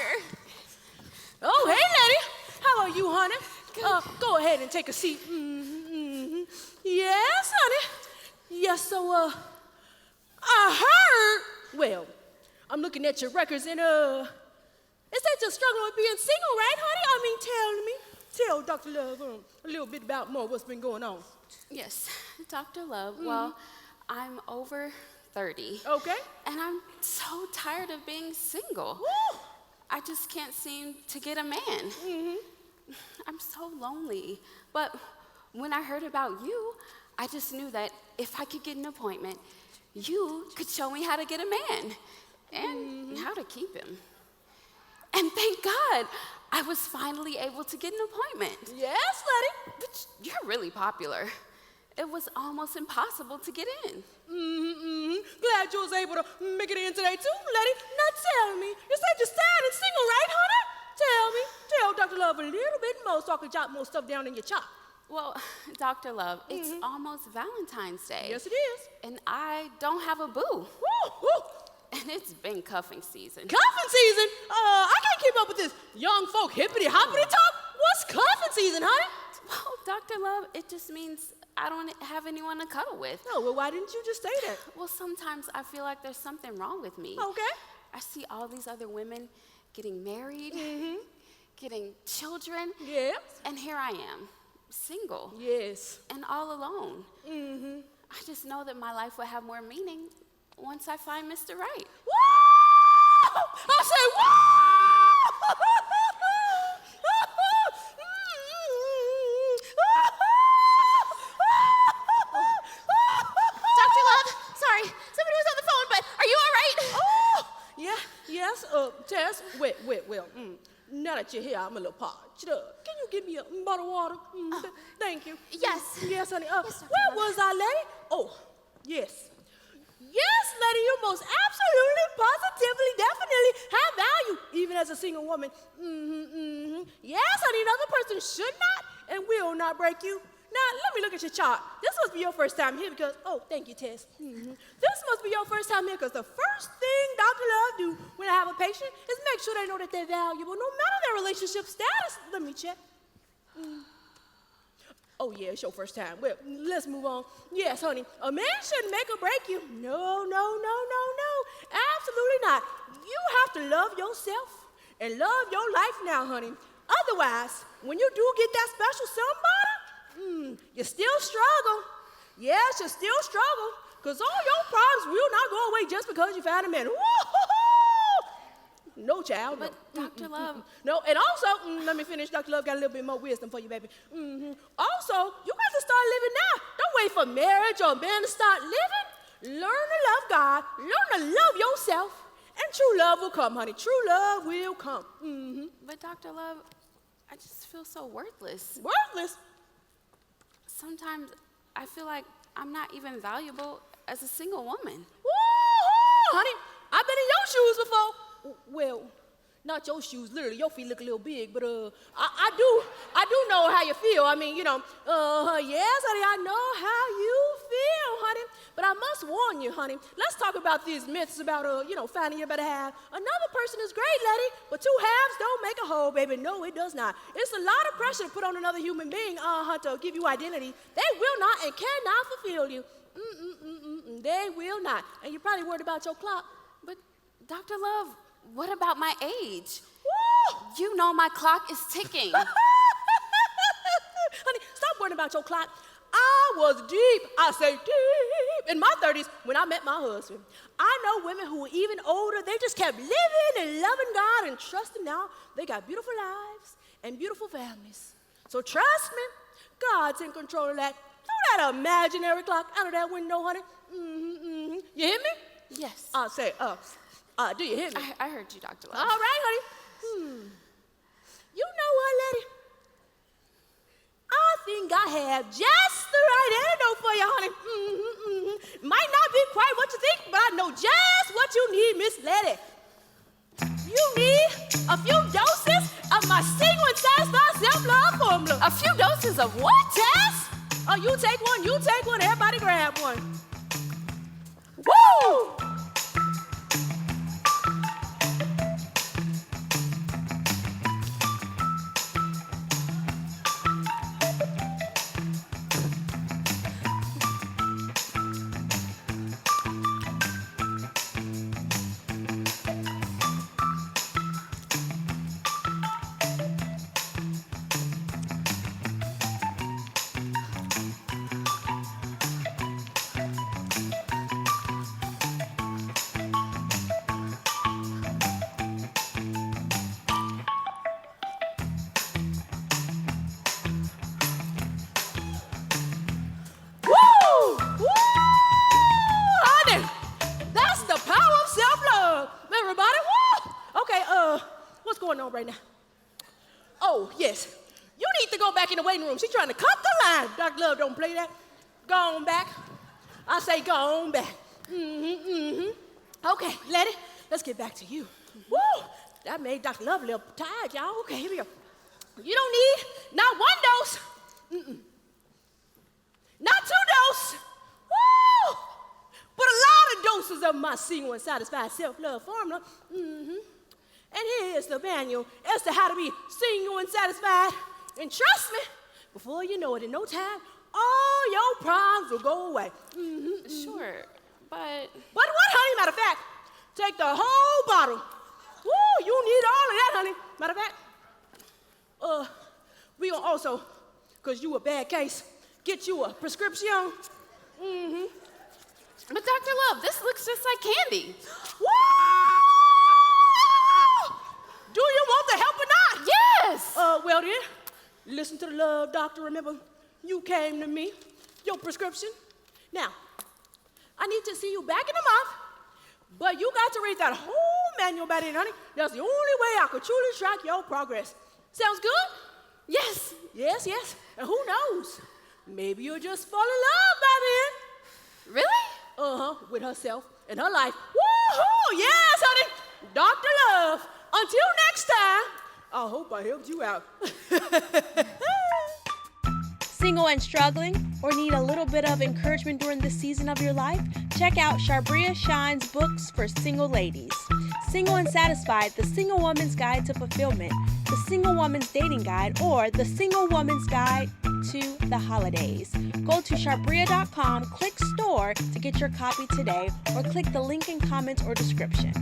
sugar. Oh, hey, lady. How are you, honey? Go ahead and take a seat. Yes, honey. Yes, so, I heard, well, I'm looking at your records and, it said you're struggling with being single, right, honey? I mean, tell Dr. Love a little bit about more what's been going on. Yes, Dr. Love. Well, I'm over 30. Okay. And I'm so tired of being single. Woo! I just can't seem to get a man. I'm so lonely. But when I heard about you, I just knew that if I could get an appointment, you could show me how to get a man and how to keep him. And thank God, I was finally able to get an appointment. Yes, lady. But you're really popular. It was almost impossible to get in. Glad you was able to make it in today, too, lady. Now tell me, you said you're sad and single, right, honey? Tell Dr. Love a little bit more so I can jot more stuff down in your chart. Well, Dr. Love, it's almost Valentine's Day. Yes, it is. And I don't have a boo. Woo! And it's been cuffing season. Cuffing season? I can't keep up with this young folk hippity-hoppity talk. What's cuffing season, honey? Well, Dr. Love, it just means I don't have anyone to cuddle with. Oh, well, why didn't you just say that? Well, sometimes I feel like there's something wrong with me. Okay. I see all these other women getting married, getting children. Yes. And here I am, single. Yes. And all alone. I just know that my life will have more meaning once I find Mr. Right. Woo! I say, woo! Dr. Love, sorry, somebody was on the phone, but are you all right? Oh, yeah, yes, Tess, well, now that you're here, I'm a little parched. Can you give me a bottle of water? Thank you. Yes. Yes, honey. Yes, Dr. Where Love. was I, lady? Oh, yes. Yes, lady, you most absolutely, positively, definitely have value, even as a single woman. Yes, honey, another person should not and will not break you. Now, let me look at your chart. This must be your first time here because, oh, thank you, Tess. This must be your first time here because the first thing Dr. Love do when I have a patient is make sure they know that they're valuable, no matter their relationship status. Let me check. Oh, yeah, it's your first time. Well, let's move on. Yes, honey, a man shouldn't make or break you. No. Absolutely not. You have to love yourself and love your life now, honey. Otherwise, when you do get that special somebody, you still struggle. Yes, you still struggle because all your problems will not go away just because you found a man. No, child. But Dr. Love. No, and also, let me finish. Dr. Love got a little bit more wisdom for you, baby. Also, you got to start living now. Don't wait for marriage or man to start living. Learn to love God. Learn to love yourself. And true love will come, honey. True love will come. But Dr. Love, I just feel so worthless. Worthless? Sometimes I feel like I'm not even valuable as a single woman. Woo-hoo! Honey, I've been in your shoes before. Well, not your shoes, literally. Your feet look a little big, but I do know how you feel. I mean, yes, honey, I know how you feel, honey. But I must warn you, honey. Let's talk about these myths about, finding your better half. Another person is great, lady, but two halves don't make a whole, baby. No, it does not. It's a lot of pressure to put on another human being, to give you identity. They will not and cannot fulfill you. They will not. And you're probably worried about your clock. But Dr. Love, what about my age? Woo! You know my clock is ticking. Honey, stop worrying about your clock. I was deep, I say deep, in my 30s when I met my husband. I know women who were even older, they just kept living and loving God and trusting now. They got beautiful lives and beautiful families. So trust me, God's in control of that. Throw that imaginary clock out of that window, honey. You hear me? Yes. I say, do you hear me? I heard you, Dr. Love. All right, honey. You know what, lady? I think I have just the right antidote for you, honey. Might not be quite what you think, but I know just what you need, Miss Lady. You need a few doses of my single and satisfied self-love formula. A few doses of what? Tess? Oh, you take one, everybody grab one. Woo! waiting room. She's trying to cut the line. Dr. Love don't play that. Go on back. I say go on back. Okay, Letty, let's get back to you. Woo! That made Dr. Love a little tired, y'all. Okay, here we go. You don't need not one dose. Not 2 doses. Woo! But a lot of doses of my single and satisfied self-love formula. And here's the manual as to how to be single and satisfied. And trust me, before you know it, in no time, all your problems will go away. Sure, but... But what, honey? Matter of fact, take the whole bottle. Woo, you need all of that, honey. Matter of fact, we gonna also, because you a bad case, get you a prescription. But Dr. Love, this looks just like candy. Woo! Do you want the help or not? Yes! Well then, listen to the love doctor. Remember, you came to me, your prescription. Now, I need to see you back in a month, but you got to read that whole manual by then, honey. That's the only way I could truly track your progress. Sounds good? Yes. Yes, yes. And who knows? Maybe you'll just fall in love by then. Really? With herself and her life. Woo-hoo! Yes, honey. Dr. Love. Until next time, I hope I helped you out. Single and struggling, or need a little bit of encouragement during this season of your life? Check out Charbria Shine's books for single ladies. Single and Satisfied, The Single Woman's Guide to Fulfillment, The Single Woman's Dating Guide, or The Single Woman's Guide to the Holidays. Go to charbria.com, click store to get your copy today, or click the link in comments or description.